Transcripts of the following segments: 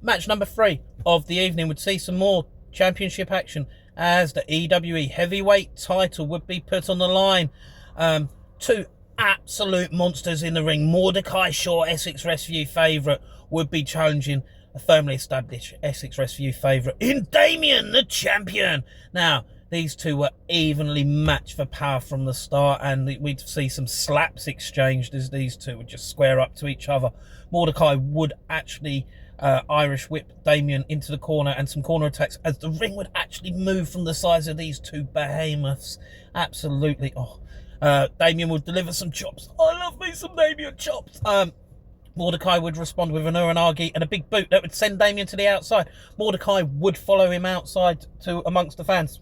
match number 3 of the evening would see some more championship action as the EWE heavyweight title would be put on the line. Two absolute monsters in the ring. Mordekai Shaw, Essex Rescue favourite, would be challenging a firmly established Essex Rescue favourite in Damien, the champion. Now, these two were evenly matched for power from the start, and we'd see some slaps exchanged as these two would just square up to each other. Mordekai would actually Irish whip Damien into the corner, and some corner attacks as the ring would actually move from the size of these two behemoths. Absolutely. Damien would deliver some chops. I love me some Damien chops. Mordekai would respond with an Uranagi and a big boot that would send Damien to the outside. Mordekai would follow him outside to amongst the fans.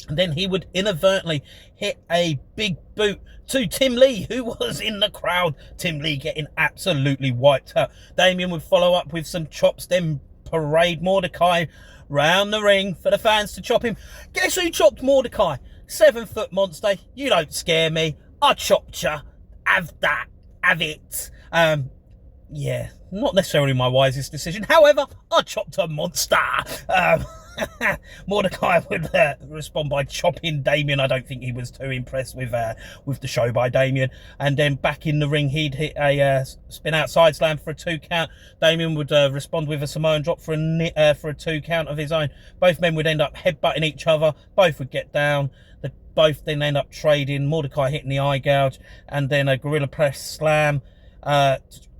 And then he would inadvertently hit a big boot to Tim Lee, who was in the crowd. Tim Lee getting absolutely wiped out. Damien would follow up with some chops, then parade Mordekai round the ring for the fans to chop him. Guess who chopped Mordekai? 7-foot monster. You don't scare me. I chopped ya. Have that. Have it. Yeah, not necessarily my wisest decision. However, I chopped a monster. Mordekai would respond by chopping Damien. I don't think he was too impressed with the show by Damien. And then back in the ring, he'd hit a spin out side slam for a 2 count. Damien would respond with a Samoan drop for a 2 count of his own. Both men would end up headbutting each other. Both would get down. Both then end up trading. Mordekai hitting the eye gouge, and then a gorilla press slam.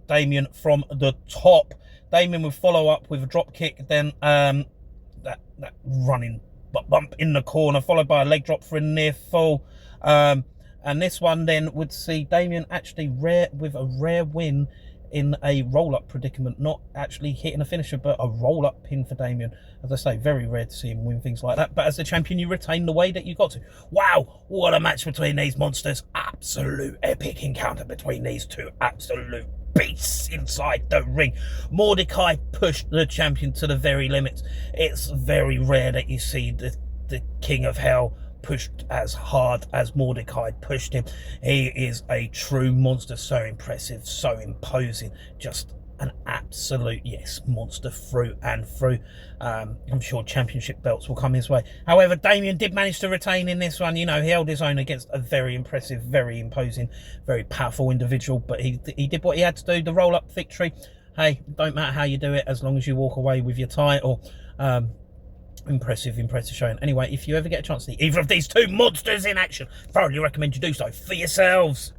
Damien from the top. Damien would follow up with a drop kick, then that running bump in the corner, followed by a leg drop for a near fall. And this one then would see Damien actually with a rare win in a roll-up predicament, not actually hitting a finisher, but a roll-up pin for Damien. As I say, very rare to see him win things like that, but as the champion, you retain the way that you got to. Wow, what a match between these monsters. Absolute epic encounter between these two absolute beasts inside the ring. Mordekai pushed the champion to the very limits. It's very rare that you see the King of Hell pushed as hard as Mordekai pushed him. He is a true monster, so impressive, so imposing, just an absolute, yes, monster through and through. I'm sure championship belts will come his way. However, Damien did manage to retain in this one. You know, he held his own against a very impressive, very imposing, very powerful individual, but he did what he had to do, the roll-up victory. Hey, don't matter how you do it, as long as you walk away with your title. Impressive showing. Anyway, if you ever get a chance to see either of these two monsters in action, thoroughly recommend you do so for yourselves.